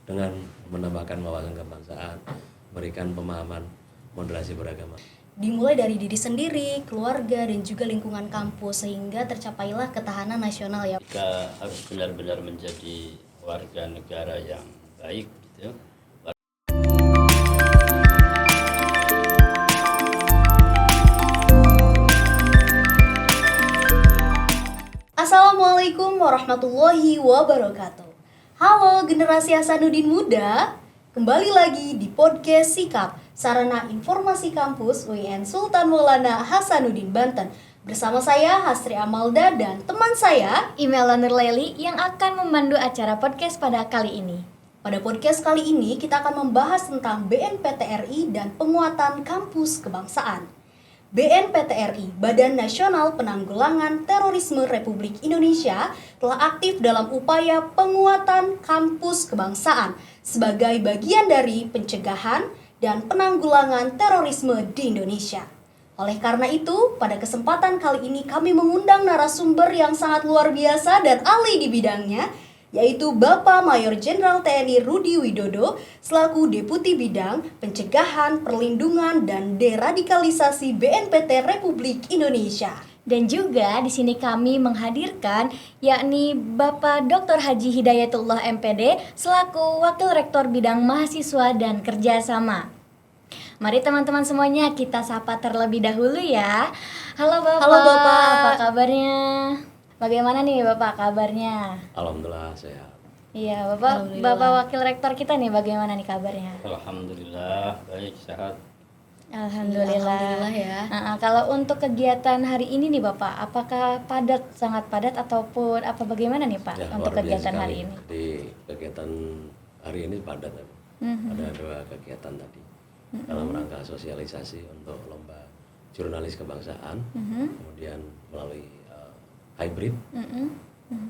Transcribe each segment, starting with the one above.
dengan menambahkan wawasan kebangsaan, memberikan pemahaman moderasi beragama. Dimulai dari diri sendiri, keluarga, dan juga lingkungan kampus sehingga tercapailah ketahanan nasional ya. Kita harus benar-benar menjadi warga negara yang baik gitu. Assalamualaikum warahmatullahi wabarakatuh. Halo generasi Hasanuddin Muda, kembali lagi di podcast Sikap, Sarana Informasi Kampus UIN Sultan Maulana Hasanuddin Banten. Bersama saya Hasri Amalda dan teman saya Imela Nurleli yang akan memandu acara podcast pada kali ini. Pada podcast kali ini kita akan membahas tentang BNPT-RI dan penguatan kampus kebangsaan. BNPT-RI, Badan Nasional Penanggulangan Terorisme Republik Indonesia, telah aktif dalam upaya penguatan kampus kebangsaan sebagai bagian dari pencegahan dan penanggulangan terorisme di Indonesia. Oleh karena itu, pada kesempatan kali ini kami mengundang narasumber yang sangat luar biasa dan ahli di bidangnya, yaitu Bapak Mayor Jenderal TNI Rudi Widodo selaku Deputi Bidang Pencegahan, Perlindungan, dan Deradikalisasi BNPT Republik Indonesia. Dan juga di sini kami menghadirkan yakni Bapak Dr. Haji Hidayatullah MPD selaku Wakil Rektor Bidang Mahasiswa dan Kerjasama. Mari teman-teman semuanya kita sapa terlebih dahulu ya. Halo Bapak. Halo Bapak. Apa kabarnya? Bagaimana nih Bapak kabarnya? Alhamdulillah sehat. Iya Bapak, Bapak Wakil Rektor kita nih bagaimana nih kabarnya? Alhamdulillah baik, sehat. Alhamdulillah ya. Nah, kalau untuk kegiatan hari ini nih Bapak, apakah padat, sangat padat ataupun apa bagaimana nih Pak Ya, untuk luar biasa kegiatan sekali. hari ini? Di kegiatan hari ini padat. Ada 2 kegiatan tadi dalam rangka sosialisasi untuk lomba jurnalis kebangsaan, kemudian melalui hybrid,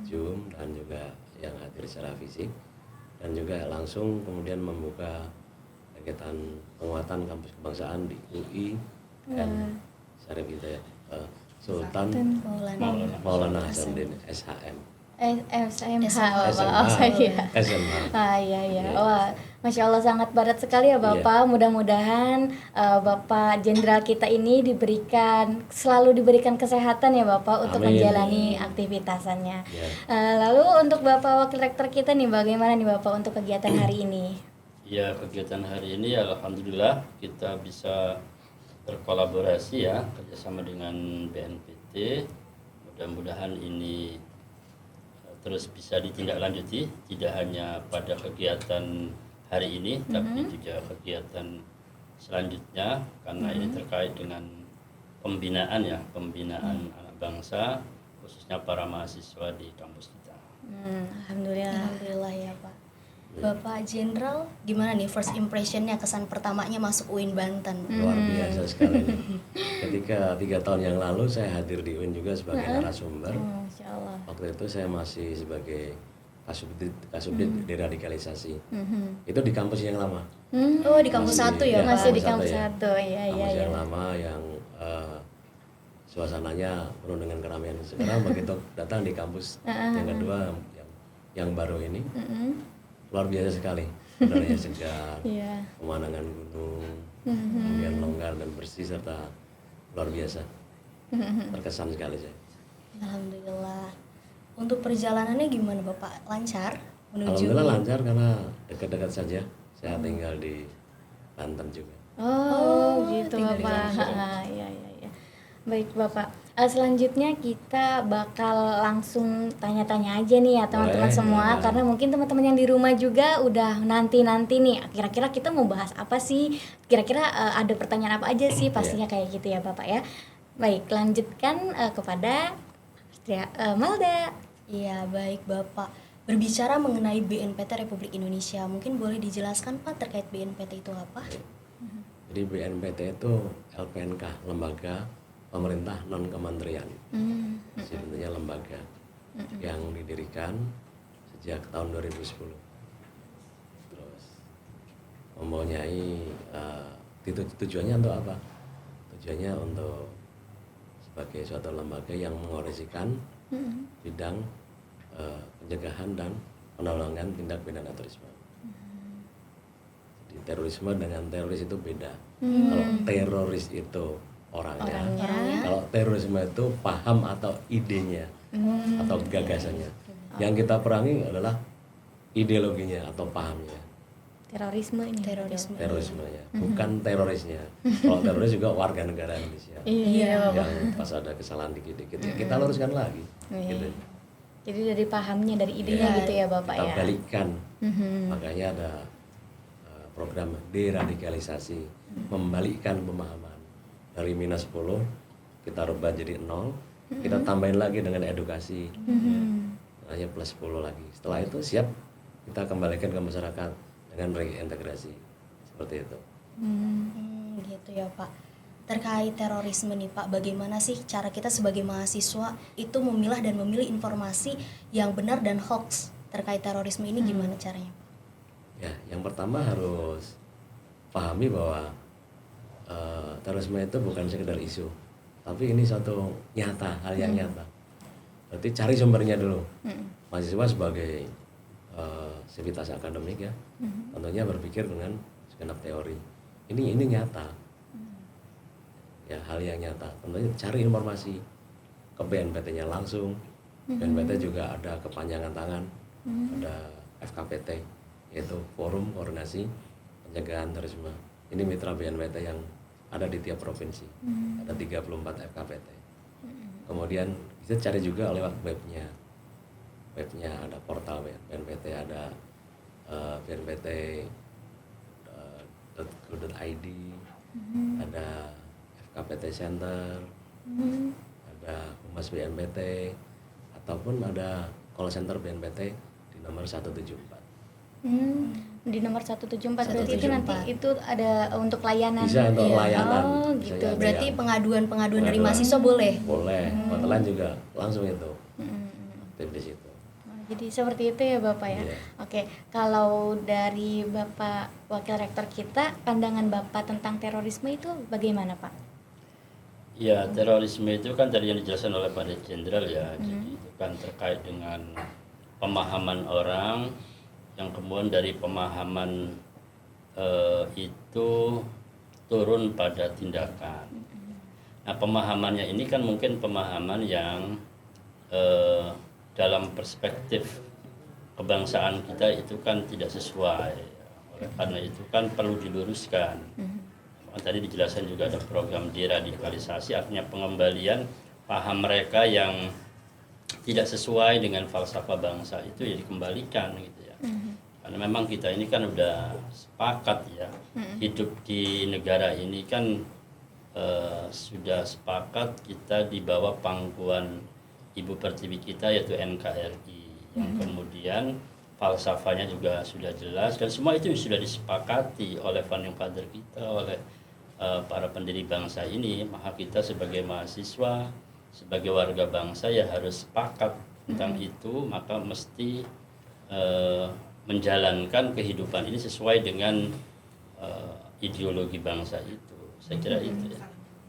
Zoom, dan juga yang hadir secara fisik, dan juga langsung kemudian membuka kegiatan penguatan kampus kebangsaan di UI dan Syarif Hidayat Sultan Maulana Hasanuddin SHM. SMH SMH. Iya. Wah, Masya Allah sangat padat sekali ya Bapak. Mudah-mudahan Bapak Jenderal kita ini selalu diberikan kesehatan ya Bapak untuk Amin. menjalani aktivitasannya. Ya. Lalu untuk Bapak Wakil Rektor kita nih bagaimana nih Bapak untuk kegiatan hari ini? Ya, kegiatan hari ini alhamdulillah kita bisa berkolaborasi ya kerjasama dengan BNPT. Mudah-mudahan ini terus bisa ditindaklanjuti, tidak hanya pada kegiatan hari ini, tapi juga kegiatan selanjutnya, karena ini terkait dengan pembinaan anak bangsa, khususnya para mahasiswa di kampus kita. Alhamdulillah ya Pak. Bapak Jenderal, gimana nih first impressionnya, kesan pertamanya masuk UIN Banten? Luar biasa sekali nih. Ketika 3 tahun yang lalu saya hadir di UIN juga sebagai narasumber. Masya Allah. Waktu itu saya masih sebagai Kasubdit Deradikalisasi. Itu di kampus yang lama. Oh, di kampus 1 ya, Pak? Masih di kampus kampus 1, iya. Kampus yang lama yang suasananya penuh dengan keramaian. Sekarang begitu datang di kampus yang kedua yang baru ini, luar biasa sekali. Udaranya segar, pemandangan gunung, kemudian longgar dan bersih serta luar biasa. Terkesan sekali saya. Alhamdulillah. Untuk perjalanannya gimana Bapak? Lancar menuju? Alhamdulillah lancar karena dekat-dekat saja. Saya tinggal di Banten juga. Oh, gitu Bapak. Iya. Baik Bapak. Selanjutnya kita bakal langsung tanya-tanya aja nih ya teman-teman semua, karena mungkin teman-teman yang di rumah juga udah nanti nih kira-kira kita mau bahas apa sih? Kira-kira ada pertanyaan apa aja sih? Pastinya kayak gitu ya Bapak ya. Baik, lanjutkan kepada Malda. Iya, baik Bapak. Berbicara mengenai BNPT Republik Indonesia, mungkin boleh dijelaskan Pak terkait BNPT itu apa? Jadi BNPT itu LPNK, lembaga pemerintah non kementerian. Sebenarnya lembaga yang didirikan sejak tahun 2010. Terus mempunyai tujuannya untuk apa? Tujuannya untuk sebagai suatu lembaga yang mengoperasikan bidang pencegahan dan penanggulangan tindak pidana terorisme. definisi terorisme dengan teroris itu beda. Kalau teroris itu orangnya. Kalau terorisme itu paham atau idenya atau gagasannya. Yang kita perangi adalah ideologinya atau pahamnya. Terorisme ini. Terorismenya, bukan terorisnya. Kalau teroris juga warga negara Indonesia. Iya. Yang pas ada kesalahan dikit-dikit ya kita luruskan lagi. Gitu. Jadi dari pahamnya, dari idenya gitu ya Bapak Kita ya. balikkan. Makanya ada program deradikalisasi, membalikkan pemahaman dari minus 10 kita rubah jadi 0, kita tambahin lagi dengan edukasi, hanya plus 10 lagi. Setelah itu siap kita kembalikan ke masyarakat dengan reintegrasi seperti itu. Gitu ya Pak. Terkait terorisme nih Pak, bagaimana sih cara kita sebagai mahasiswa itu memilah dan memilih informasi yang benar dan hoax terkait terorisme ini, gimana caranya? Ya, yang pertama harus pahami bahwa terorisme itu bukan sekedar isu, tapi ini suatu nyata, hal yang nyata. Berarti cari sumbernya dulu. Mahasiswa sebagai sivitas akademik ya, tentunya berpikir dengan segenap teori. Ini nyata. Ya, hal yang nyata. Tentunya cari informasi ke BNPT-nya langsung. BNPT juga ada kepanjangan tangan, ada FKPT, yaitu Forum Koordinasi Pencegahan Terorisme. Ini mitra BNPT yang ada di tiap provinsi. Ada 34 FKPT. Kemudian bisa cari juga lewat webnya. Webnya ada portal BNPT, ada bnpt.go.id, ada FKPT Center, ada Humas BNPT, ataupun ada call center BNPT di nomor 174. Di nomor 174 berarti itu nanti itu ada untuk layanan. Bisa untuk layanan. Oh, Bisa gitu. ada Berarti yang- pengaduan dari mahasiswa boleh? Boleh. Hotelan juga langsung itu aktif di situ. Jadi seperti itu ya Bapak ya. Iya. Oke, kalau dari Bapak Wakil Rektor kita, pandangan Bapak tentang terorisme itu bagaimana Pak? Ya, terorisme itu kan tadi yang dijelaskan oleh Pak Jenderal ya. Jadi itu kan terkait dengan pemahaman orang yang kemudian dari pemahaman itu turun pada tindakan. Nah, pemahamannya ini kan mungkin pemahaman yang dalam perspektif kebangsaan kita itu kan tidak sesuai. Oleh karena itu kan perlu diluruskan. Tadi dijelaskan juga ada program deradikalisasi, artinya pengembalian paham mereka yang tidak sesuai dengan falsafah bangsa itu ya dikembalikan gitu ya. Karena memang kita ini kan udah sepakat ya, hidup di negara ini kan sudah sepakat kita di bawah pangkuan Ibu Pertiwi kita yaitu NKRI, yang kemudian falsafahnya juga sudah jelas dan semua itu sudah disepakati oleh founding father kita, oleh para pendiri bangsa ini. Maka kita sebagai mahasiswa, sebagai warga bangsa ya harus sepakat tentang itu, maka mesti menjalankan kehidupan ini sesuai dengan ideologi bangsa itu. Saya kira itu ya.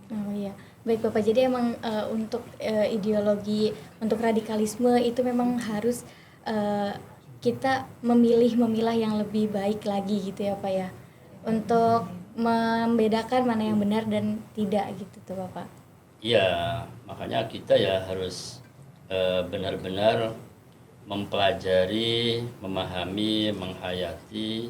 Oh iya, baik Bapak. Jadi emang untuk ideologi, untuk radikalisme itu memang harus kita memilah yang lebih baik lagi gitu ya Pak ya, untuk membedakan mana yang benar dan tidak gitu tuh Bapak. Iya, makanya kita ya harus benar-benar mempelajari, memahami, menghayati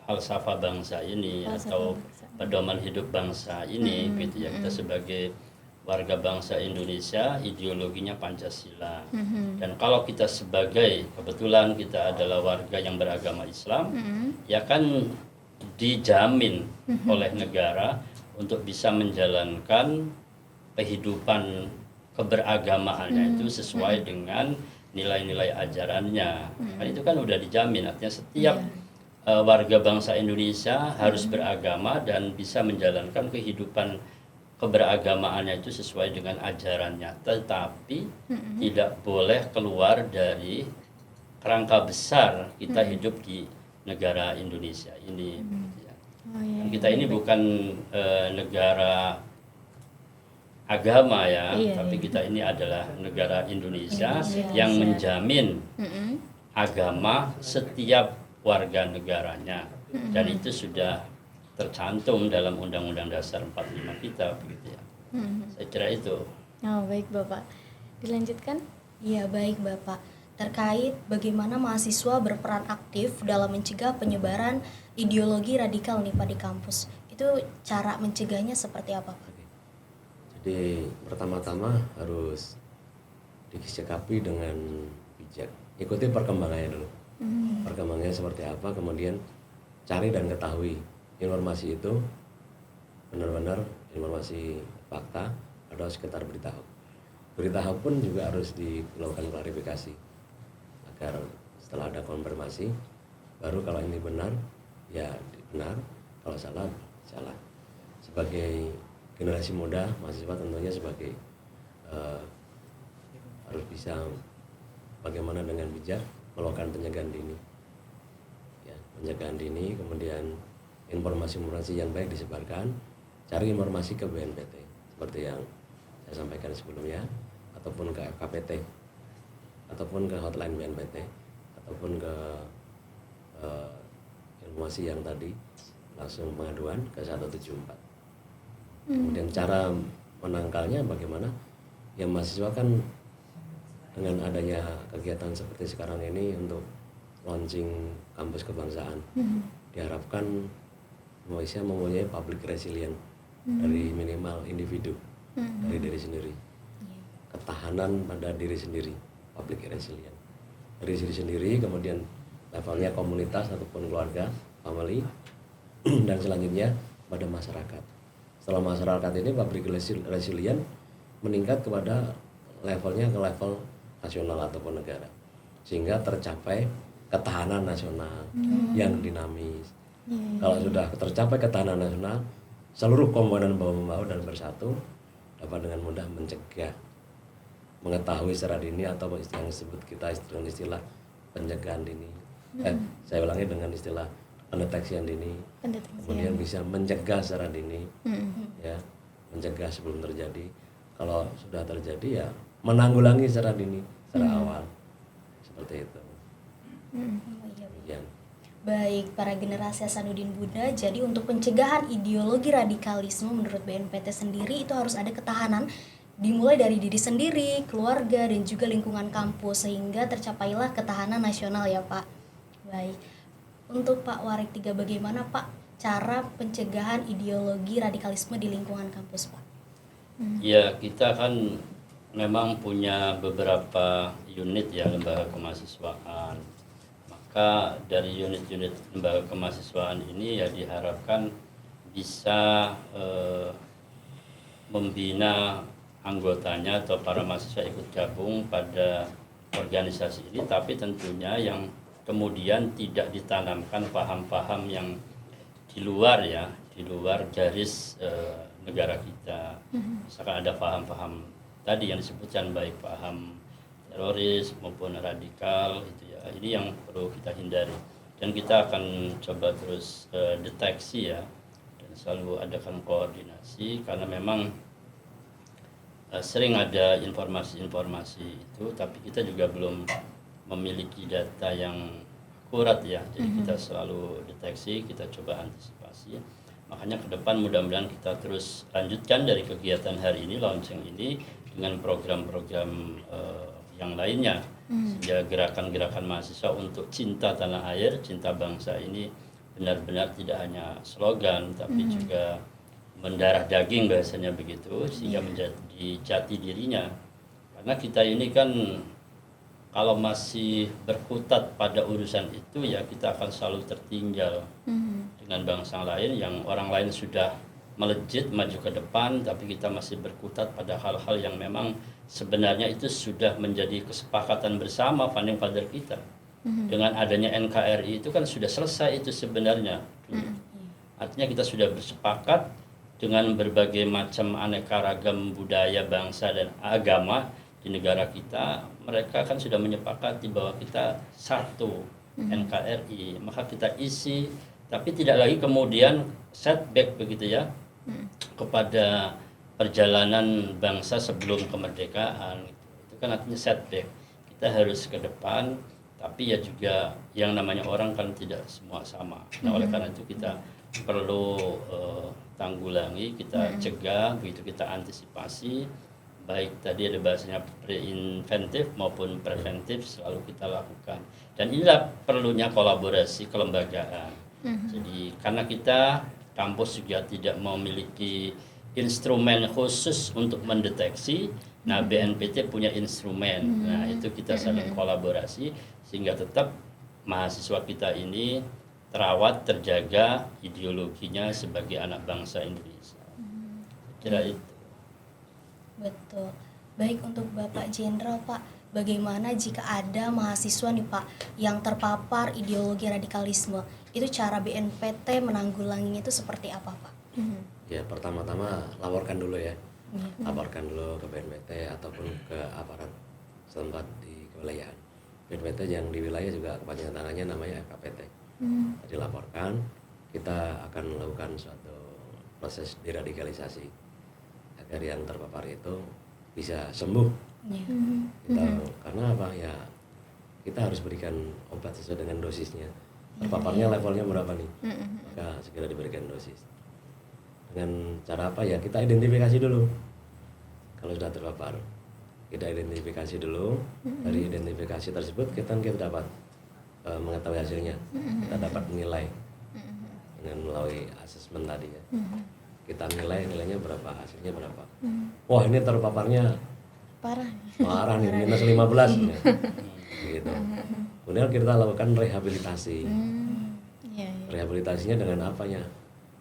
falsafah bangsa ini atau pedoman hidup bangsa ini gitu ya. Kita sebagai warga bangsa Indonesia ideologinya Pancasila. Dan kalau kita sebagai kebetulan kita adalah warga yang beragama Islam, ya kan dijamin oleh negara untuk bisa menjalankan kehidupan keberagamaannya itu sesuai dengan nilai-nilai ajarannya. Kan itu kan udah dijamin, artinya setiap warga bangsa Indonesia harus beragama dan bisa menjalankan kehidupan keberagamaannya itu sesuai dengan ajarannya, tetapi tidak boleh keluar dari kerangka besar kita hidup di negara Indonesia ini. Oh, iya, Kita ini bukan negara agama ya, tapi kita ini adalah negara Indonesia yang menjamin agama setiap warga negaranya. Dan itu sudah tercantum dalam Undang-Undang Dasar 45 kita begitu ya. Saya kira itu. Oh, baik Bapak. Dilanjutkan? Iya, baik Bapak. Terkait bagaimana mahasiswa berperan aktif dalam mencegah penyebaran ideologi radikal nih Pak di kampus. Itu cara mencegahnya seperti apa Pak? Jadi pertama-tama harus disikapi dengan bijak. Ikuti perkembangannya dulu. Perkembangannya seperti apa, kemudian cari dan ketahui informasi itu benar-benar informasi fakta atau sekitar berita hoax. Berita hoax pun juga harus dilakukan klarifikasi agar setelah ada konfirmasi baru kalau ini benar ya benar, kalau salah salah. Sebagai generasi muda, mahasiswa tentunya sebagai harus bisa bagaimana dengan bijak melakukan pencegahan dini, ya, pencegahan dini, kemudian informasi-informasi yang baik disebarkan, cari informasi ke BNPT seperti yang saya sampaikan sebelumnya, ataupun ke FKPT, ataupun ke hotline BNPT, ataupun ke informasi yang tadi langsung pengaduan ke 174. Kemudian cara menangkalnya bagaimana? Ya mahasiswa kan dengan adanya kegiatan seperti sekarang ini untuk launching kampus kebangsaan, diharapkan Indonesia mempunyai public resilient dari minimal individu, dari diri sendiri, ketahanan pada diri sendiri, public resilient dari diri sendiri, kemudian levelnya komunitas ataupun keluarga, family, dan selanjutnya pada masyarakat. Setelah masyarakat ini public resilient meningkat kepada levelnya ke level nasional ataupun negara, sehingga tercapai ketahanan nasional yang dinamis. Kalau sudah tercapai ketahanan nasional, seluruh komponen bahu-membahu dan bersatu dapat dengan mudah mencegah, mengetahui secara dini atau yang disebut kita dengan istilah pencegahan dini. Saya ulangi dengan istilah pendeteksian dini. Kemudian bisa mencegah secara dini, ya, mencegah sebelum terjadi. Kalau sudah terjadi ya menanggulangi secara dini, secara awal, seperti itu. Demikian. Baik, para generasi Hasanuddin Buddha, jadi untuk pencegahan ideologi radikalisme menurut BNPT sendiri itu harus ada ketahanan dimulai dari diri sendiri, keluarga, dan juga lingkungan kampus sehingga tercapailah ketahanan nasional ya Pak. Baik, untuk Pak Warik 3 bagaimana Pak cara pencegahan ideologi radikalisme di lingkungan kampus Pak? Ya, kita kan memang punya beberapa unit ya lembaga kemahasiswaan. Maka dari unit-unit lembaga kemahasiswaan ini ya diharapkan bisa membina anggotanya atau para mahasiswa ikut gabung pada organisasi ini, tapi tentunya yang kemudian tidak ditanamkan paham-paham yang di luar ya, di luar garis negara kita. Misalkan ada paham-paham tadi yang disebutkan baik paham teroris maupun radikal itu ya, ini yang perlu kita hindari dan kita akan coba terus deteksi ya dan selalu adakan koordinasi karena memang sering ada informasi-informasi itu tapi kita juga belum memiliki data yang akurat ya, jadi kita selalu deteksi, kita coba antisipasi. Makanya ke depan mudah-mudahan kita terus lanjutkan dari kegiatan hari ini, launching ini dengan program-program yang lainnya sehingga gerakan-gerakan mahasiswa untuk cinta tanah air, cinta bangsa ini benar-benar tidak hanya slogan tapi juga mendarah daging bahasanya begitu sehingga menjadi jati dirinya. Karena kita ini kan kalau masih berkutat pada urusan itu ya kita akan selalu tertinggal dengan bangsa lain yang orang lain sudah melejit maju ke depan tapi kita masih berkutat pada hal-hal yang memang sebenarnya itu sudah menjadi kesepakatan bersama founding father kita. Dengan adanya NKRI itu kan sudah selesai itu sebenarnya. Artinya kita sudah bersepakat dengan berbagai macam aneka ragam budaya, bangsa dan agama di negara kita, mereka kan sudah menyepakati bahwa kita satu NKRI, maka kita isi, tapi tidak lagi kemudian setback begitu ya kepada perjalanan bangsa sebelum kemerdekaan. Itu kan artinya setback. Kita harus ke depan Tapi ya juga yang namanya orang kan tidak semua sama. Nah, oleh karena itu kita perlu tanggulangi, kita cegah, begitu kita antisipasi, baik tadi ada bahasanya preventif maupun preventif selalu kita lakukan. Dan inilah perlunya kolaborasi kelembagaan. Jadi karena kita kampus juga tidak memiliki instrumen khusus untuk mendeteksi, nah BNPT punya instrumen. Nah itu kita saling kolaborasi sehingga tetap mahasiswa kita ini terawat, terjaga ideologinya sebagai anak bangsa Indonesia. Kira itu. Betul. Baik, untuk Bapak Jenderal, Pak, bagaimana jika ada mahasiswa nih Pak yang terpapar ideologi radikalisme? Itu cara BNPT menanggulanginya itu seperti apa, Pak? Ya pertama-tama laporkan dulu ya, laporkan dulu ke BNPT ataupun ke aparat setempat di kewilayahan. BNPT yang di wilayah juga kepanjangan tangannya namanya FKPT. Jadi laporkan, kita akan melakukan suatu proses deradikalisasi agar yang terpapar itu bisa sembuh. Kita, karena apa ya, kita harus berikan obat sesuai dengan dosisnya. Terpaparnya levelnya berapa nih, maka segera diberikan dosis. Dengan cara apa ya, kita identifikasi dulu. Kalau sudah terpapar, kita identifikasi dulu. Dari identifikasi tersebut kita dapat mengetahui hasilnya, kita dapat menilai dengan melalui asesmen tadi ya. Kita nilainya berapa, hasilnya berapa. Wah ini terpaparnya parah nih, minus 15 nih. Gitu. Kemudian kita lakukan rehabilitasi. Rehabilitasinya dengan apanya?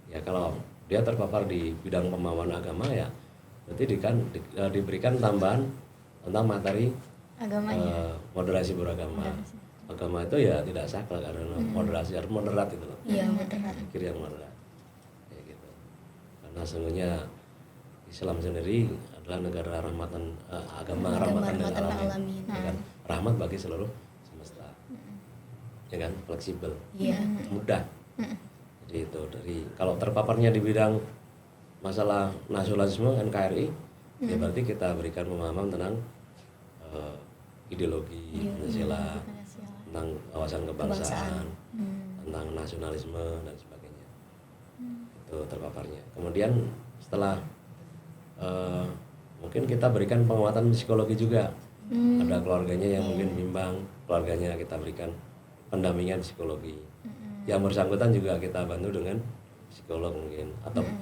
Ya kalau dia terpapar di bidang pemahaman agama ya, berarti diberikan tambahan tentang materi moderasi beragama. Agama itu ya tidak saklek, karena moderasi harus moderat itu loh. Iya, moderat. Pikir yang moderat. Ya gitu. Karena sesungguhnya Islam sendiri adalah negara rahmatan, agama rahmatan lil alamin. Ya kan? Rahmat bagi seluruh semesta. Ya kan, fleksibel. Mudah. Jadi itu dari kalau terpaparnya di bidang masalah nasionalisme NKRI, ya berarti kita berikan pemahaman tentang ideologi Pancasila, tentang wawasan kebangsaan, tentang nasionalisme dan sebagainya. Itu terpaparnya. Kemudian setelah mungkin kita berikan penguatan psikologi juga. Ada keluarganya yang mungkin bimbang, keluarganya kita berikan pendampingan psikologi. Yang bersangkutan juga kita bantu dengan psikolog mungkin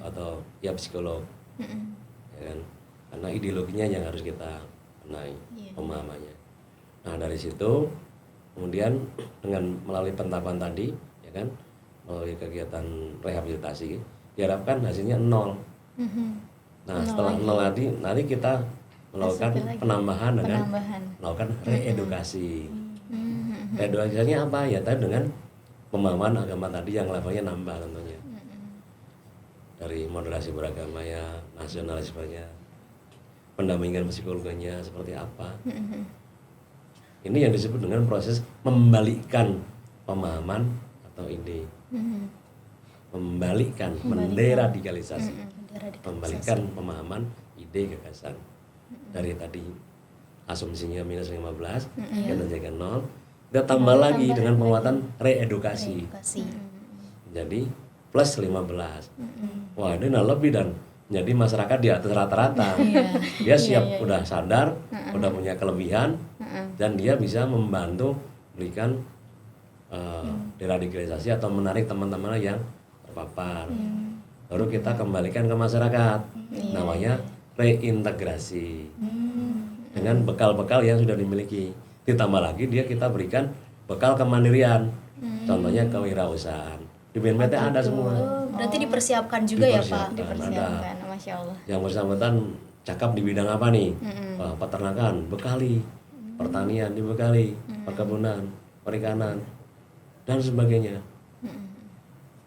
atau ya psikolog, ya kan? Karena ideologinya yang harus kita kenai, pemahamannya. Nah dari situ kemudian dengan melalui pentapan tadi, ya kan, melalui kegiatan rehabilitasi diharapkan hasilnya 0. Nah setelah 0 nanti kita melakukan penambahan dengan melakukan reedukasi. Reedukasinya apa ya? Tadi dengan pemahaman agama tadi yang levelnya nambah tentunya. Dari moderasi beragama ya, nasionalismenya, pendampingan psikologinya seperti apa. Ini yang disebut dengan proses membalikkan pemahaman atau ide. Membalikkan, menderadikalisasi. Membalikkan pemahaman, ide, gagasan. Dari tadi asumsinya minus 15, kita jaga 0. Kita tambah lagi dengan penguatan reedukasi. Jadi plus 15. Wah ini lebih dan jadi masyarakat di atas rata-rata. Dia siap, udah sadar, udah punya kelebihan, dan dia bisa membantu berikan deradikalisasi atau menarik teman-teman yang terpapar. Baru kita kembalikan ke masyarakat. Namanya reintegrasi. Dengan bekal-bekal yang sudah dimiliki. Ditambah lagi kita berikan bekal kemandirian, contohnya kewirausahaan. Di BNPT ada semua. Berarti dipersiapkan juga ya Pak? Dipersiapkan, Masya Allah. Yang bersangkutan cakap di bidang apa nih? Peternakan, bekali. Pertanian dibekali, perkebunan, perikanan, dan sebagainya.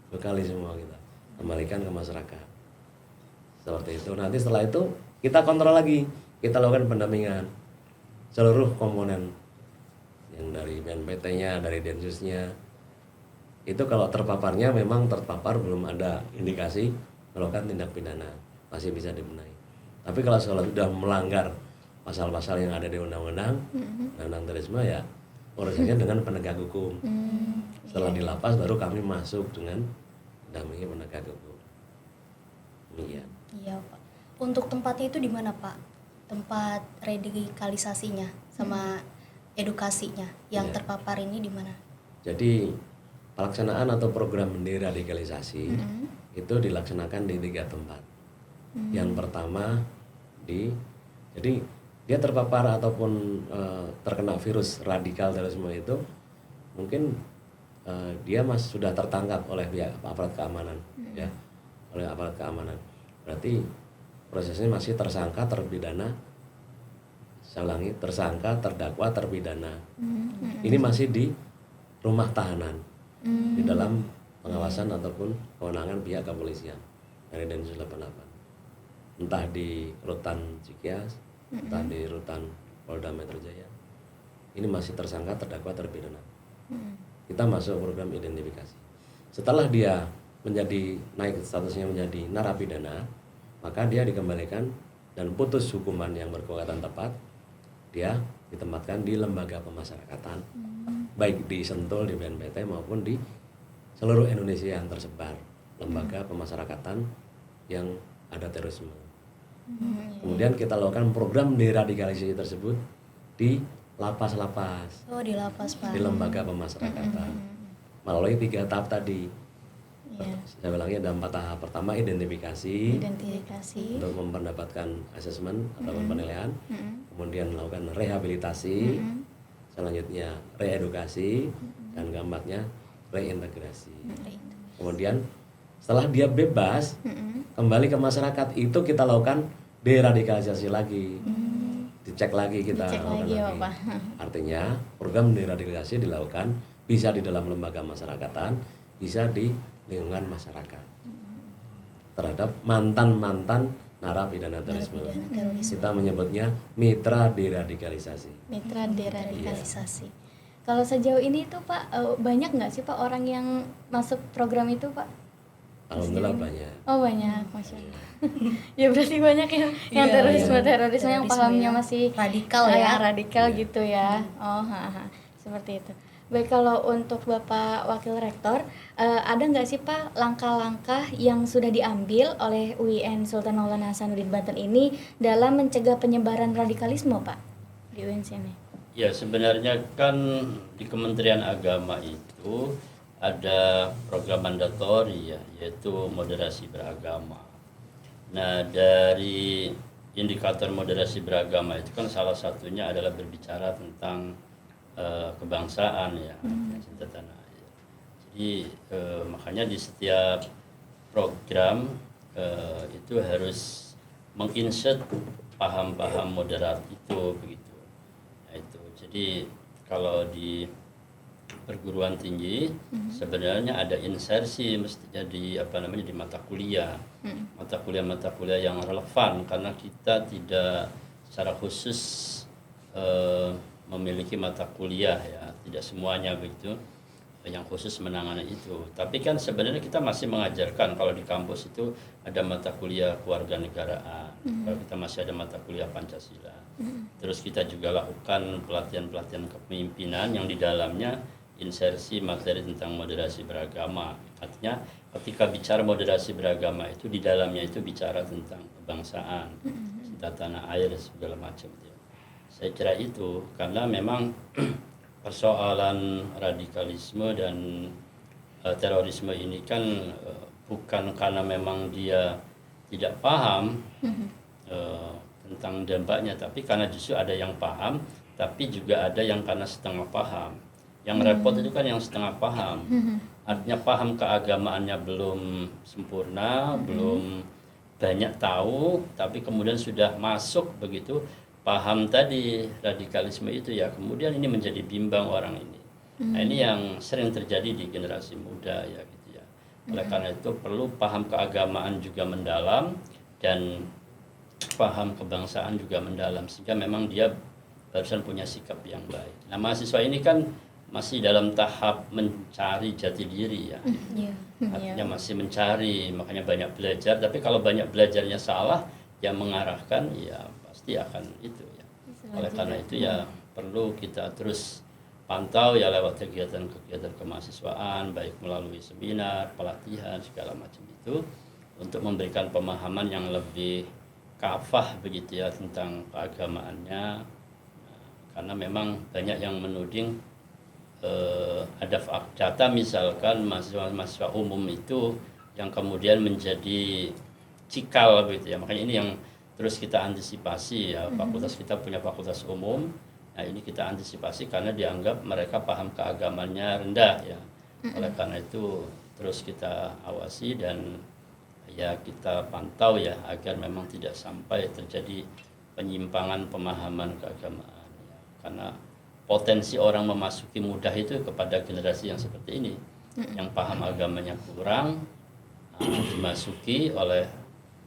Bekali semua kita, kembalikan ke masyarakat. Seperti itu. Nanti setelah itu kita kontrol lagi, kita lakukan pendampingan seluruh komponen yang dari BNPT-nya, dari Densusnya. Itu kalau terpaparnya memang terpapar belum ada indikasi melakukan tindak pidana, masih bisa dibenahi. Tapi kalau sudah melanggar pasal-pasal yang ada di undang-undang terorisme ya urusannya dengan penegak hukum. Setelah di lapas baru kami masuk dengan mendampingi penegak hukum. Demikian. Iya Pak. Untuk tempatnya itu di mana Pak? Tempat radikalisasinya sama edukasinya yang Iya. terpapar ini di mana? Jadi pelaksanaan atau program deradikalisasi itu dilaksanakan di 3 tempat. Yang pertama jadi dia terpapar ataupun terkena virus radikal terorisme itu mungkin dia sudah tertangkap oleh pihak aparat keamanan, ya, oleh aparat keamanan. Berarti prosesnya masih tersangka, terpidana, tersangka, terdakwa, terpidana. Ini masih di rumah tahanan, di dalam pengawasan ataupun kewenangan pihak kepolisian dari Densus 88. Entah di Rutan Cikias, entah di Rutan Polda Metro Jaya. Ini masih tersangka, terdakwa, terpidana. Kita masuk program identifikasi. Setelah dia naik statusnya menjadi narapidana, maka dia dikembalikan dan putus hukuman yang berkekuatan tepat. Dia ditempatkan di lembaga pemasyarakatan, baik di Sentul, di BNPT maupun di seluruh Indonesia yang tersebar lembaga pemasyarakatan yang ada terorisme. Kemudian kita lakukan program deradikalisasi tersebut di lapas-lapas, Oh, di lapas Pak. di lembaga pemasyarakatan, melalui 3 tahap tadi. Iya. Saya bilangnya ada 4 tahap. Pertama identifikasi Identifikasi. untuk mendapatkan asesmen atau penilaian, kemudian melakukan rehabilitasi, selanjutnya reedukasi, dan keempatnya reintegrasi. Kemudian setelah dia bebas kembali ke masyarakat, itu kita lakukan deradikalisasi lagi, dicek lagi kita Dicek lakukan lagi, lagi. Pak. Artinya program deradikalisasi dilakukan bisa di dalam lembaga masyarakatan, bisa di lingkungan masyarakat terhadap mantan narapidana terorisme. Kita menyebutnya mitra deradikalisasi. Mitra deradikalisasi. Iya. Kalau sejauh ini tuh Pak, banyak nggak sih Pak orang yang masuk program itu Pak? Alhamdulillah banyak. Oh banyak, Masya Allah. Ya berarti banyak yang Iya, terorisme iya. yang Terorisme pahamnya yang masih radikal ya. radikal gitu ya. Oh, seperti itu. Baik, kalau untuk Bapak Wakil Rektor, ada nggak sih Pak langkah-langkah yang sudah diambil oleh UIN Sultan Maulana Hasanuddin Banten ini dalam mencegah penyebaran radikalisme Pak di UIN sini? Ya, sebenarnya kan di Kementerian Agama itu ada program mandatori ya, yaitu moderasi beragama. Nah, dari indikator moderasi beragama itu kan salah satunya adalah berbicara tentang kebangsaan ya, cinta tanah air. Jadi makanya di setiap program itu harus menginsert paham-paham moderat itu begitu. Nah, itu. Jadi kalau di perguruan tinggi sebenarnya ada insersi mestinya di di mata kuliah. Mata kuliah yang relevan, karena kita tidak secara khusus memiliki mata kuliah ya, tidak semuanya begitu yang khusus menangani itu. Tapi kan sebenarnya kita masih mengajarkan, kalau di kampus itu ada mata kuliah kewarganegaraan, kalau kita masih ada mata kuliah Pancasila. Terus kita juga lakukan pelatihan-pelatihan kepemimpinan yang di dalamnya insersi materi tentang moderasi beragama. Artinya ketika bicara moderasi beragama itu di dalamnya itu bicara tentang kebangsaan, cinta tanah air segala macam itu. Saya kira itu karena memang persoalan radikalisme dan terorisme ini kan bukan karena memang dia tidak paham tentang dampaknya, tapi karena justru ada yang paham, tapi juga ada yang karena setengah paham. Yang repot itu kan yang setengah paham. Artinya paham keagamaannya belum sempurna, belum banyak tahu, tapi kemudian sudah masuk begitu paham tadi radikalisme itu ya, kemudian ini menjadi bimbang orang ini. Nah, ini yang sering terjadi di generasi muda ya gitu ya. Oleh karena itu perlu paham keagamaan juga mendalam dan paham kebangsaan juga mendalam, sehingga memang dia barusan punya sikap yang baik. Nah, mahasiswa ini kan masih dalam tahap mencari jati diri ya. Artinya masih mencari, makanya banyak belajar, tapi kalau banyak belajarnya salah yang mengarahkan ya pasti akan itu ya. Oleh karena itu ya perlu kita terus pantau ya lewat kegiatan-kegiatan kemahasiswaan, baik melalui seminar, pelatihan, segala macam itu, untuk memberikan pemahaman yang lebih kafah begitu ya tentang keagamaannya. Karena memang banyak yang menuding ada data misalkan mahasiswa umum itu yang kemudian menjadi cikal begitu ya. Makanya ini yang terus kita antisipasi ya. Fakultas kita punya fakultas umum. Nah, ini kita antisipasi karena dianggap mereka paham keagamannya rendah ya. Oleh karena itu terus kita awasi dan ya kita pantau ya agar memang tidak sampai terjadi penyimpangan pemahaman keagamaan ya. Karena potensi orang memasuki mudah itu kepada generasi yang seperti ini, yang paham agamanya kurang, dimasuki oleh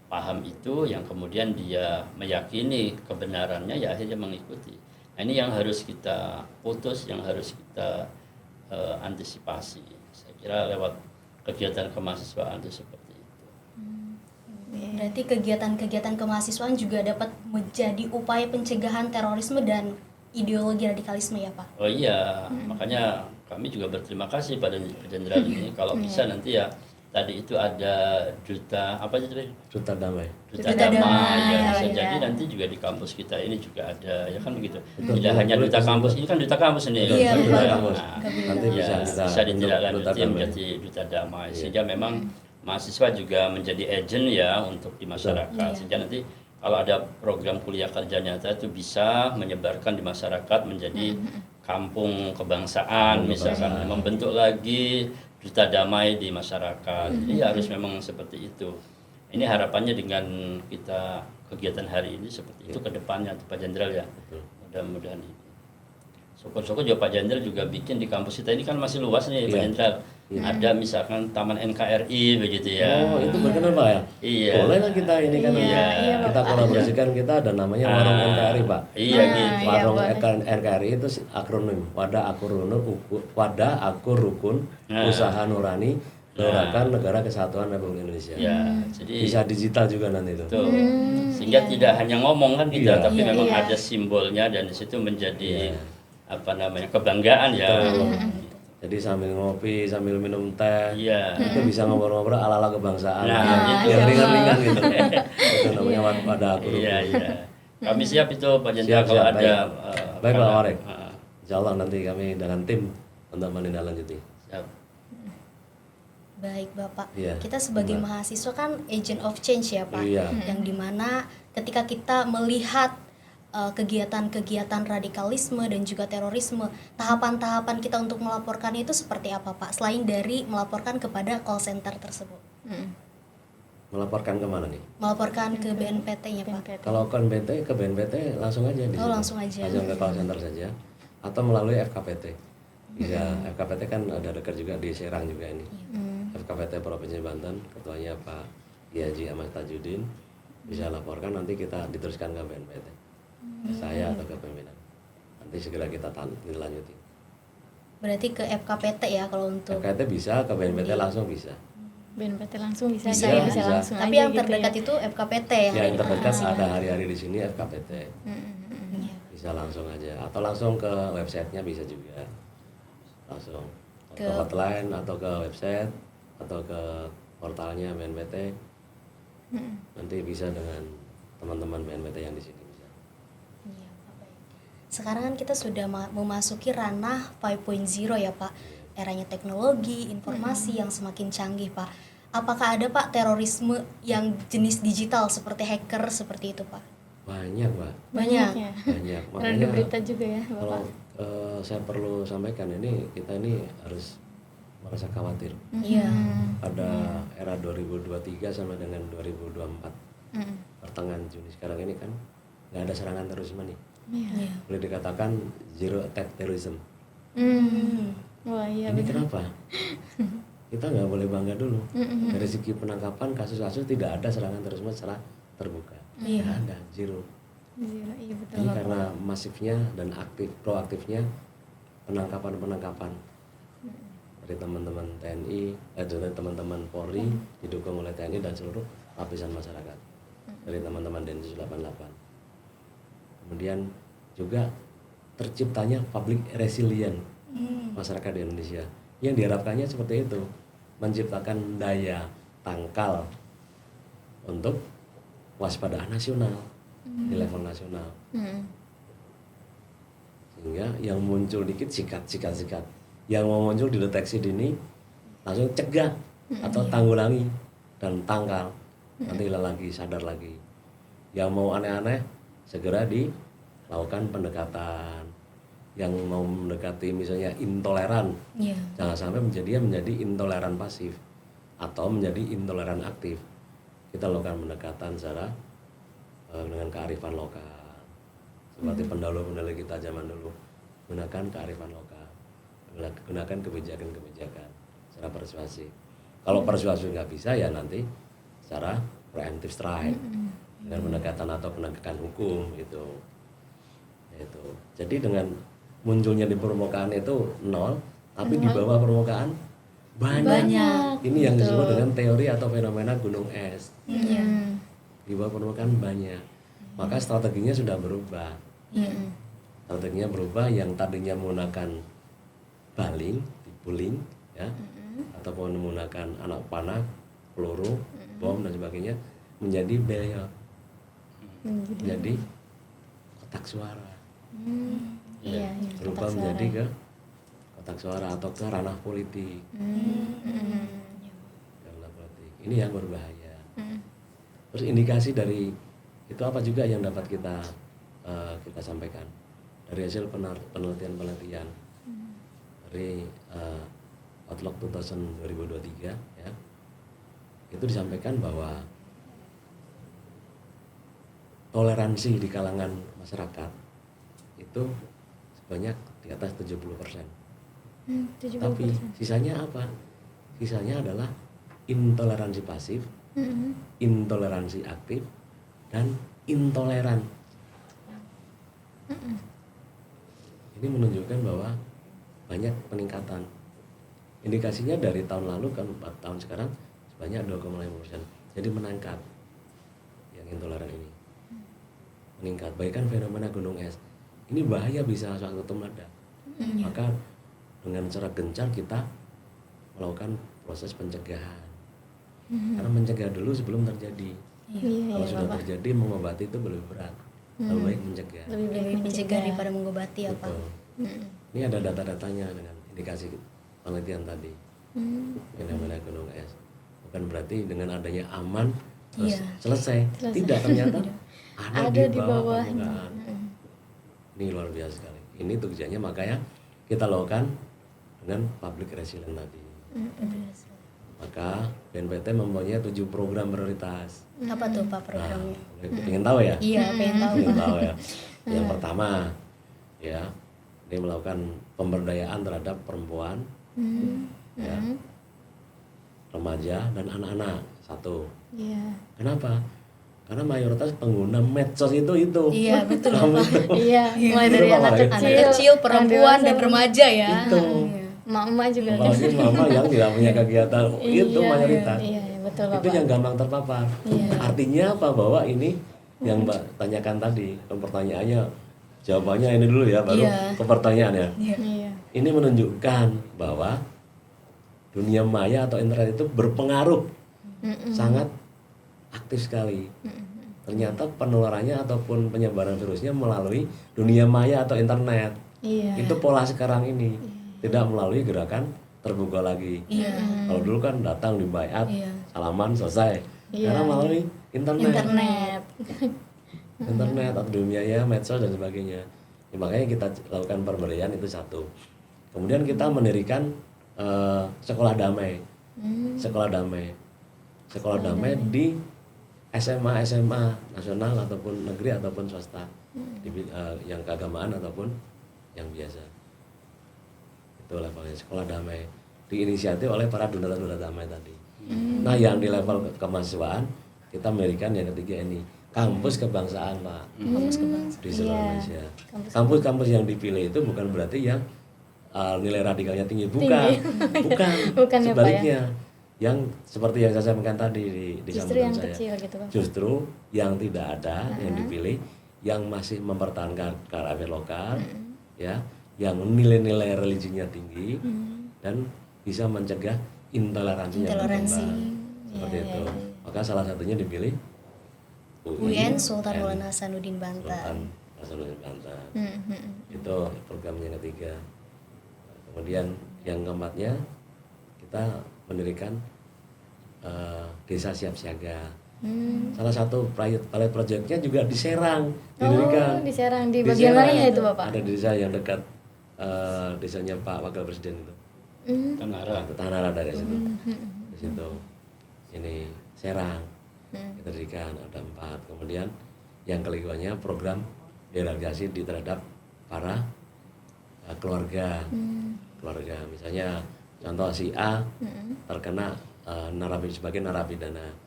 paham itu yang kemudian dia meyakini kebenarannya ya akhirnya mengikuti. Nah, ini yang harus kita putus, yang harus kita antisipasi. Saya kira lewat kegiatan kemahasiswaan itu seperti itu. Berarti kegiatan-kegiatan kemahasiswaan juga dapat menjadi upaya pencegahan terorisme dan ideologi radikalisme ya Pak? Oh iya, makanya kami juga berterima kasih pada jenderal ini. Kalau bisa nanti ya tadi itu ada duta apa aja tadi? Duta damai. Duta Damai, damai ya bisa ya. jadi nanti juga di kampus kita ini juga ada ya kan begitu. Tidak hanya duta kampus, ini kan duta kampus ini. Iya, Duta betul. kampus. Nanti Ya, bisa kita bisa bentuk ditindaklanjuti duta damai. menjadi duta damai sehingga memang mahasiswa juga menjadi agent ya untuk di masyarakat. Iya. Sehingga nanti kalau ada program kuliah kerja nyata itu bisa menyebarkan di masyarakat menjadi kampung kebangsaan misalkan, membentuk lagi duta damai di masyarakat. Jadi harus memang seperti itu. Ini harapannya dengan kita kegiatan hari ini seperti itu ke depannya Pak Jenderal ya. Mudah-mudahan ini. Syukur-syukur juga Pak Jenderal juga bikin di kampus kita ini kan masih luas nih Pak Jenderal. Ada misalkan Taman NKRI begitu ya. Oh, itu berkenan Pak ya? Iya. Boleh lah kita ini kan Iya, kita kolaborasikan, kita ada namanya Warung NKRI Pak. Iya gitu. Warung NKRI itu akronim Wadah Akur Rukun Usaha Nurani Gerakan Negara Kesatuan Republik Indonesia. Ya, jadi Bisa digital juga nanti itu. betul. Sehingga tidak hanya ngomong kan kita, Iya. tapi Iya, memang iya. ada simbolnya dan di situ menjadi apa namanya kebanggaan ya. Jadi sambil ngopi, sambil minum teh, Iya. itu bisa ngobrol-ngobrol ala-ala kebangsaan, Nah, gitu. yang ringan-ringan gitu. Itu namanya Wadah Akur Rukun. Iya, iya. Kami siap itu Pak Jenderal Siap, kalau siap, ada baik. Baik Pak karena- Warek. Ah, Insya Allah nanti kami dengan tim untuk menindaklanjuti. siap. Baik Bapak, Iya. kita sebagai mahasiswa kan agent of change ya Pak, Iya. yang dimana ketika kita melihat kegiatan-kegiatan radikalisme dan juga terorisme, tahapan-tahapan kita untuk melaporkan itu seperti apa Pak? Selain dari melaporkan kepada call center tersebut, Melaporkan kemana nih? melaporkan ke BNPT-nya Pak. Kalau ke BNPT langsung aja di Oh, sini. langsung aja. Langsung ke call center saja atau melalui FKPT. Bisa FKPT kan ada dekat juga di Serang juga ini. FKPT Provinsi Banten, ketuanya Pak Haji Ahmad Tajudin. Bisa laporkan, nanti kita diteruskan ke BNPT. Saya atau ke pimpinan. Nanti segera kita lanjuti. Berarti ke FKPT ya kalau untuk. FKPT bisa, ke BNPT langsung bisa. BNPT langsung bisa, Bisa, ya, ya? bisa Bisa. langsung Tapi aja yang gitu terdekat ya. itu FKPT ya. Ya yang terdekat ada hari-hari di sini FKPT. Iya. Bisa langsung aja atau langsung ke websitenya bisa juga, langsung ke hotline atau ke website atau ke portalnya BNPT. Nanti bisa dengan teman-teman BNPT yang di sini bisa. Iya, Pak, baik. Sekarang kan kita sudah memasuki ranah 5.0 ya Pak, eranya teknologi, informasi yang semakin canggih Pak. Apakah ada Pak terorisme yang jenis digital seperti hacker seperti itu Pak? Banyak Pak, Banyak. ya. banyak. Karena ada berita juga ya kalau Bapak. saya perlu sampaikan ini, kita ini harus merasa khawatir Iya. pada era 2023 sampai dengan 2024 pertengahan Juni sekarang ini kan nggak ada serangan terorisme nih. Iya. Boleh dikatakan zero attack terrorism. Wah iya Ini betul. kenapa? Kita nggak boleh bangga dulu. Dari segi penangkapan kasus-kasus tidak ada serangan terorisme secara terbuka. Iya. Nggak ada, zero. Zero, iya betul Ini Bapak. karena masifnya dan proaktifnya penangkapan dari teman-teman TNI, dari teman-teman Polri, didukung oleh TNI dan seluruh lapisan masyarakat, dari teman-teman Densus 88. Kemudian juga terciptanya public resilient masyarakat di Indonesia. Yang diharapkannya seperti itu, menciptakan daya tangkal untuk waspadaan nasional di level nasional. Sehingga yang muncul dikit sikat, yang mau muncul dideteksi dini langsung cegah atau tanggulangi dan tangkal, nanti hilang lagi, sadar lagi. Yang mau aneh-aneh segera dilakukan pendekatan. Yang mau mendekati misalnya intoleran, jangan sampai menjadi intoleran pasif atau menjadi intoleran aktif. Kita lakukan pendekatan secara dengan kearifan lokal, seperti pendahulu-pendahulu kita zaman dulu, gunakan kearifan lokal, gunakan kebijakan-kebijakan secara persuasif. Kalau persuasif nggak bisa, ya nanti secara preemptive strike dengan pendekatan atau penegakan hukum itu. Jadi dengan munculnya di permukaan itu 0, tapi di bawah permukaan banyak. Ini yang disebut dengan teori atau fenomena gunung es. Di bawah permukaan banyak, maka strateginya sudah berubah. Strateginya berubah, yang tadinya menggunakan baling, dipuling, ya, ataupun menggunakan anak panah, peluru, bom dan sebagainya, menjadi beyot, menjadi kotak suara. Berubah menjadi ke kotak suara atau ke ranah politik. Ranah politik. Ini yang berbahaya. Terus indikasi dari itu apa juga yang dapat kita sampaikan dari hasil penelitian dari Outlook 2023 ya, itu disampaikan bahwa toleransi di kalangan masyarakat itu sebanyak di atas 70%. 70%. Tapi sisanya apa? Sisanya adalah intoleransi pasif, intoleransi aktif, dan intoleran. Ini menunjukkan bahwa banyak peningkatan. Indikasinya dari tahun lalu kan 4 tahun sekarang sebanyak 2,5%. Jadi meningkat yang intoleran ini. Meningkat. Bahkan fenomena gunung es. Ini bahaya, bisa suatu waktu meledak. Maka dengan cara gencar kita melakukan proses pencegahan. Karena mencegah dulu sebelum terjadi. Kalau sudah terjadi, mengobati itu lebih berat. Lebih baik mencegah. Lebih baik mencegah daripada mengobati ya Pak. Ini ada data-datanya dengan indikasi penelitian tadi. Fenomena gunung es. Bukan berarti dengan adanya aman terus selesai. Tidak, ternyata ada di bawah permukaan. Ini luar biasa sekali. Ini tujuannya, makanya kita lakukan dengan public resilient tadi. Maka BNPT mempunyai 7 program prioritas. Apa tuh Pak programnya? Pengen tahu ya? Iya, pengen tahu. Ya. Yang pertama, ya, ini melakukan pemberdayaan terhadap perempuan, ya, remaja dan anak-anak. 1. Kenapa? Karena mayoritas pengguna medsos itu. Iya, betul. Mulai dari anak kecil, perempuan dan remaja ya. Itu. Mama juga. Apalagi mama yang tidak punya kegiatan, itu mayoritas. Betul, itu yang gampang terpapar. Artinya apa? Bahwa ini yang Mbak tanyakan tadi, pertanyaannya, jawabannya ini dulu ya, baru ke pertanyaannya. Ini menunjukkan bahwa dunia maya atau internet itu berpengaruh, sangat aktif sekali. Ternyata penularannya ataupun penyebaran virusnya melalui dunia maya atau internet. Itu pola sekarang ini, tidak melalui gerakan terbuka lagi. Kalau dulu kan datang di bayat, salaman selesai. Karena melalui internet atau dunia ya, medsos dan sebagainya. Ya, makanya kita lakukan pemberdayaan itu 1. Kemudian kita mendirikan sekolah damai. Sekolah damai di SMA nasional ataupun negeri ataupun swasta, yang keagamaan ataupun yang biasa. Itu levelnya sekolah damai, diinisiatif oleh para duta-duta damai tadi. Nah, yang di level kemahasiswaan kita mendirikan yang ketiga ini, kampus kebangsaan Pak. Kampus kebangsaan di seluruh Indonesia. Kampus-kampus yang dipilih itu bukan berarti yang nilai radikalnya tinggi, bukan sebaliknya. Ya, Pak, ya? Yang seperti yang saya sampaikan tadi di justru sambutan yang saya, kecil gitu, Pak. justru yang tidak ada yang dipilih, yang masih mempertahankan kearifan lokal, ya, yang nilai-nilai religinya tinggi dan bisa mencegah intoleransinya Intoleransi. berkembang. Seperti itu. Maka salah satunya dipilih UIN Sultan Maulana Hasanuddin Sultan Banten. Hasanuddin Banten. Itu programnya ketiga. Kemudian yang keempatnya kita mendirikan desa siap siaga. Salah satu pilot projectnya juga di Serang didirikan. Oh, di Serang, di Di bagian Serang. mana itu Bapak? Ada desa yang dekat desanya Pak Wakil Presiden itu. Tanara. Tanara dari situ. Di situ. Ini Serang. Kita dirikan ada 4. Kemudian yang kelimanya program deradikasi di terhadap para keluarga. Keluarga misalnya contoh si A terkena sebagai narapidana.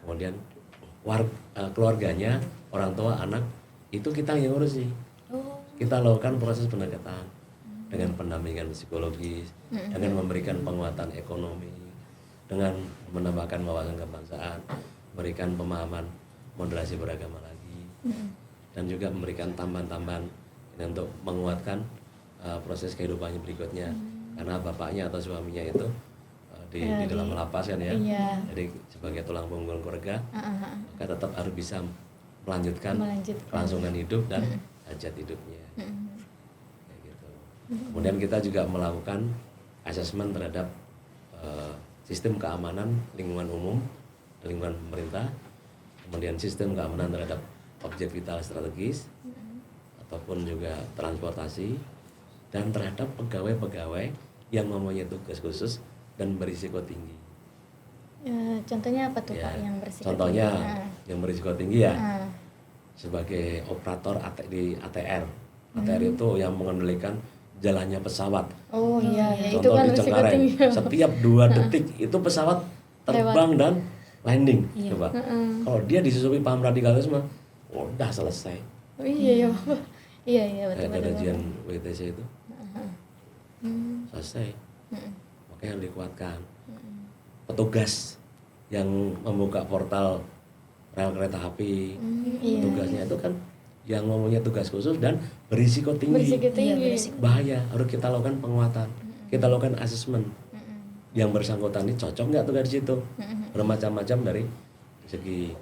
Kemudian keluarganya, orang tua, anak itu kita yang ngurusi. Kita lakukan proses pendekatan dengan pendampingan psikologis, dengan memberikan penguatan ekonomi, dengan menambahkan wawasan kebangsaan, memberikan pemahaman moderasi beragama lagi, dan juga memberikan tambahan-tambahan untuk menguatkan proses kehidupannya berikutnya. Karena bapaknya atau suaminya itu di dalam lapas kan ya. Jadi sebagai tulang punggung keluarga, maka tetap harus bisa melanjutkan kelangsungan hidup dan hajat hidupnya. Kayak gitu. Kemudian kita juga melakukan asesmen terhadap sistem keamanan lingkungan umum, lingkungan pemerintah, kemudian sistem keamanan terhadap objek vital strategis, ataupun juga transportasi, dan terhadap pegawai-pegawai yang mempunyai tugas khusus dan berisiko tinggi. Contohnya apa tuh Pak yang berisiko Contohnya tinggi? yang berisiko tinggi ya, sebagai operator di ATR. ATR itu yang mengendalikan jalannya pesawat. Oh iya, itu Contoh kan di berisiko Cengkareng, tinggi. setiap 2 detik itu pesawat terbang dan landing. Coba, kalau dia disusupi paham radikalisme, udah selesai. Oh iya ya Bapak. Iya betul. Kayak kajian WTC itu selesai. Makanya yang dikuatkan petugas yang membuka portal rel kereta api, tugasnya itu kan yang mempunyai tugas khusus dan berisiko tinggi. Bahaya, harus kita lakukan penguatan, kita lakukan asesmen. Yang bersangkutan ini cocok nggak tugas di situ? Bermacam-macam dari segi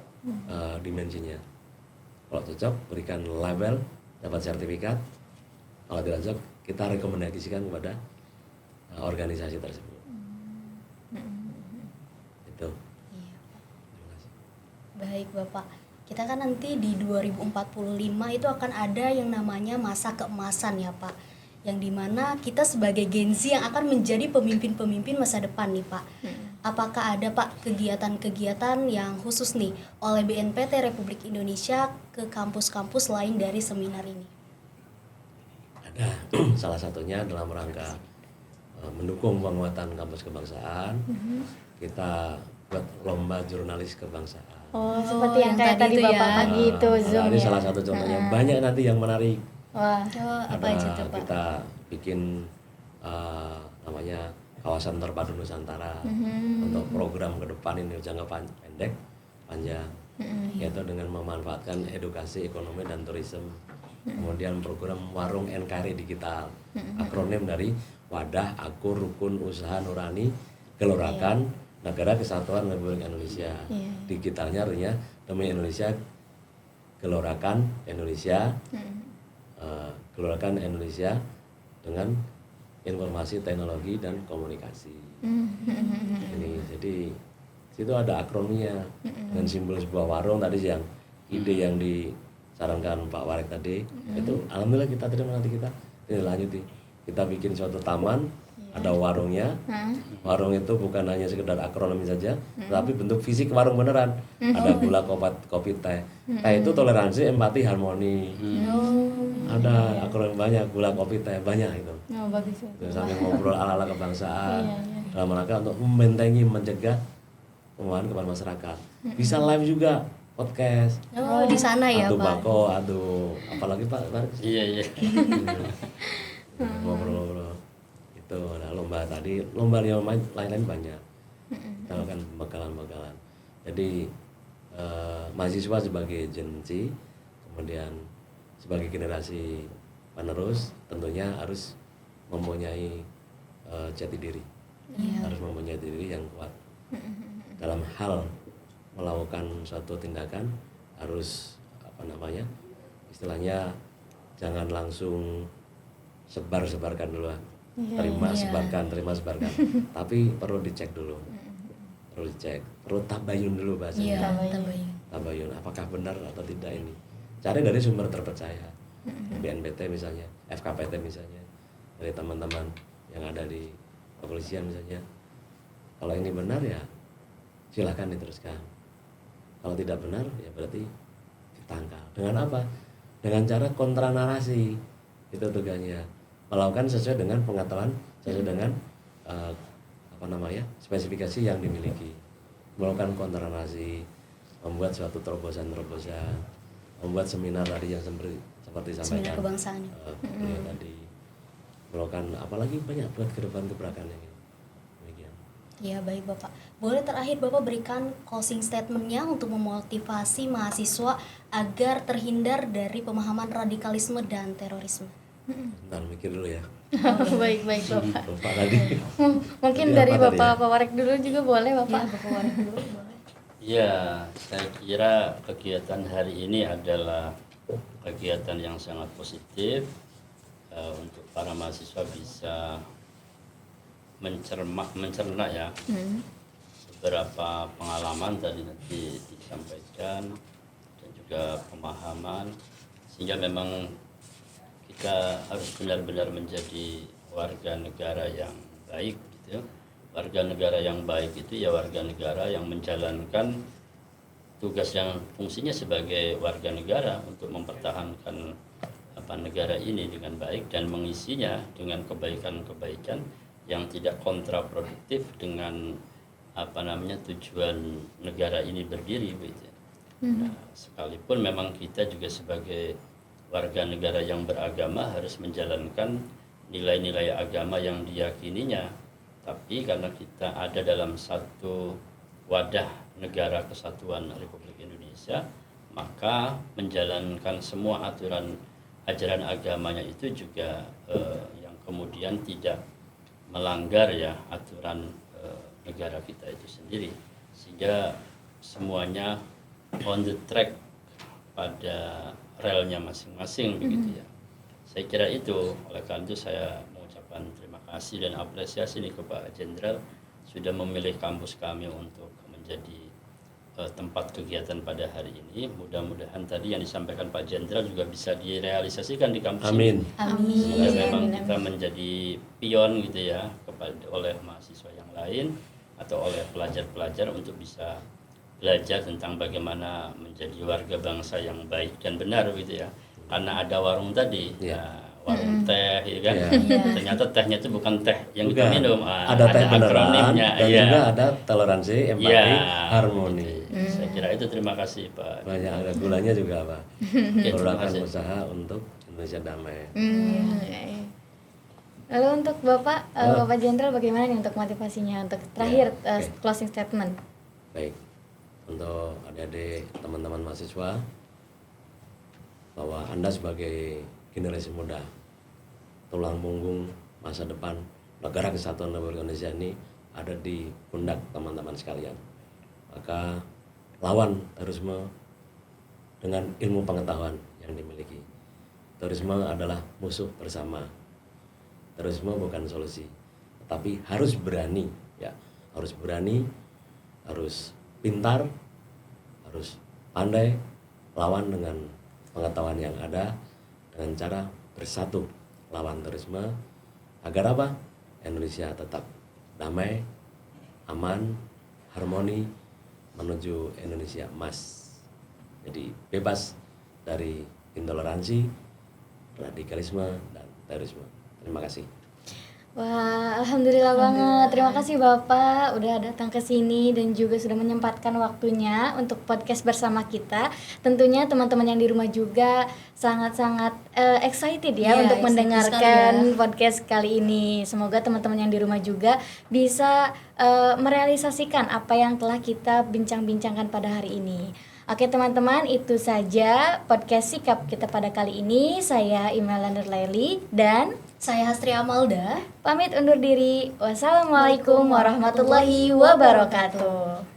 dimensinya. Kalau cocok, berikan label, dapat sertifikat. Kalau tidak cocok, kita rekomendasikan kepada organisasi tersebut. Itu. Terima kasih. Baik Bapak, kita kan nanti di 2045 itu akan ada yang namanya masa keemasan ya Pak, yang dimana kita sebagai Gen Z yang akan menjadi pemimpin-pemimpin masa depan nih Pak. Apakah ada Pak kegiatan-kegiatan yang khusus nih oleh BNPT Republik Indonesia ke kampus-kampus lain dari seminar ini? Ada, salah satunya dalam rangka mendukung penguatan kampus kebangsaan, kita buat lomba jurnalis kebangsaan. Oh, seperti yang kayak tadi itu Bapak ya. pagi itu Zoom Ini ya. salah satu contohnya. Banyak nanti yang menarik. Wah, Apa aja tuh Pak? Kita bikin namanya kawasan terpadu Nusantara untuk program ke depan ini jangka pendek, panjang, yaitu dengan memanfaatkan edukasi ekonomi dan turisme. Kemudian program warung NKRI digital, akronim dari Wadah Akur Rukun Usaha Nurani Gelorakan Negara Kesatuan Republik Indonesia. Digitalnya artinya demi Indonesia, Gelorakan Indonesia, Gelorakan Indonesia dengan informasi teknologi dan komunikasi. Ini jadi situ ada akronimnya dengan simbol sebuah warung tadi yang ide yang disarankan Pak Warek tadi itu alhamdulillah kita terima, nanti kita lanjuti, kita bikin suatu taman, ada warungnya. Warung itu bukan hanya sekedar akronim saja, tapi bentuk fisik warung beneran. Ada gula, kopi, teh. Teh itu toleransi, empati, harmoni. Ada akronim banyak, gula, kopi, teh banyak itu. oh, bagus. Terus sambil ngobrol ala-ala kebangsaan dalam rangka untuk membentengi, mencegah pemahaman kepada masyarakat. Bisa live juga, podcast. Oh, di sana ya Adu Pak. bako, apalagi Pak. Iya. Ngobrol-ngobrol. Itu nah, lomba tadi, lomba yang lain-lain banyak. Kita lakukan bekalan-bekalan. Jadi mahasiswa sebagai Gen Z, kemudian sebagai generasi penerus tentunya harus mempunyai jati diri, harus mempunyai jati diri yang kuat. Dalam hal melakukan suatu tindakan harus istilahnya jangan langsung sebarkan dulu, terima sebarkan, tapi perlu dicek dulu, perlu tabayun dulu bahasanya. Tabayun apakah benar atau tidak ini. Cari dari sumber terpercaya, BNPT misalnya, FKPT misalnya, dari teman-teman yang ada di kepolisian misalnya. Kalau ini benar ya silakan diteruskan. Kalau tidak benar ya berarti ditangkal. Dengan apa? Dengan cara kontra narasi. Itu tugasnya. Melakukan sesuai dengan pengetahuan, sesuai dengan spesifikasi yang dimiliki. Melakukan kontra narasi, membuat suatu terobosan, membuat seminar tadi yang seperti disampaikan. Seminar kebangsaan. Tadi melakukan apalagi banyak buat kedepan-kebrakan yang demikian. Ya baik Bapak. Boleh terakhir Bapak berikan closing statement-nya untuk memotivasi mahasiswa agar terhindar dari pemahaman radikalisme dan terorisme. Bentar mikir dulu ya. Baik Bapak. Lupa tadi. Mungkin Tadi dari apa tadi Bapak Warek dulu juga boleh Bapak. Bapak Warek dulu boleh. Ya, saya kira kegiatan hari ini adalah kegiatan yang sangat positif untuk para mahasiswa bisa mencerna ya beberapa pengalaman tadi nanti disampaikan dan juga pemahaman, sehingga memang kita harus benar-benar menjadi warga negara yang baik gitu. Warga negara yang baik itu ya warga negara yang menjalankan tugas yang fungsinya sebagai warga negara untuk mempertahankan negara ini dengan baik dan mengisinya dengan kebaikan-kebaikan yang tidak kontraproduktif dengan tujuan negara ini berdiri gitu. Nah, sekalipun memang kita juga sebagai warga negara yang beragama harus menjalankan nilai-nilai agama yang diyakininya, tapi karena kita ada dalam satu wadah negara kesatuan Republik Indonesia, maka menjalankan semua ajaran agamanya itu juga yang kemudian tidak melanggar ya aturan negara kita itu sendiri, sehingga semuanya on the track pada relnya masing-masing begitu ya. Saya kira itu, oleh karena itu saya mengucapkan terima kasih dan apresiasi nih ke Pak Jenderal sudah memilih kampus kami untuk menjadi tempat kegiatan pada hari ini. Mudah-mudahan tadi yang disampaikan Pak Jenderal juga bisa direalisasikan di kampus Amin. ini. Amin. Sehingga memang kita menjadi pion gitu ya oleh mahasiswa yang lain atau oleh pelajar-pelajar untuk bisa belajar tentang bagaimana menjadi warga bangsa yang baik dan benar gitu ya. Karena ada warung tadi, warung teh ya kan. Ternyata tehnya itu bukan teh yang kita minum, ada teh beneran dan juga ada toleransi, empati, harmoni. Saya kira itu. Terima kasih Pak. Banyak ada gulanya juga Pak. Melakukan usaha untuk Indonesia damai. Lalu untuk Bapak Jenderal bagaimana nih untuk motivasinya untuk terakhir closing statement? Baik, untuk adik-adik teman-teman mahasiswa, bahwa Anda sebagai generasi muda, tulang punggung masa depan negara kesatuan Republik Indonesia ini ada di pundak teman-teman sekalian. Maka lawan terorisme dengan ilmu pengetahuan yang dimiliki. Terorisme adalah musuh bersama. Terorisme bukan solusi, tetapi harus berani ya, harus berani, harus pintar, harus pandai lawan dengan pengetahuan yang ada, dengan cara bersatu lawan terorisme agar apa? Indonesia tetap damai, aman, harmoni menuju Indonesia emas. Jadi bebas dari intoleransi, radikalisme dan terorisme. Terima kasih. Wah, alhamdulillah banget. Terima kasih Bapak udah datang ke sini dan juga sudah menyempatkan waktunya untuk podcast bersama kita. Tentunya teman-teman yang di rumah juga sangat-sangat excited ya untuk mendengarkan podcast kali ini. Semoga teman-teman yang di rumah juga bisa merealisasikan apa yang telah kita bincang-bincangkan pada hari ini. Oke teman-teman, itu saja podcast Sikap kita pada kali ini. Saya Imelda Nurlaili dan Saya Hastri Amalda. pamit undur diri. Wassalamualaikum warahmatullahi wabarakatuh.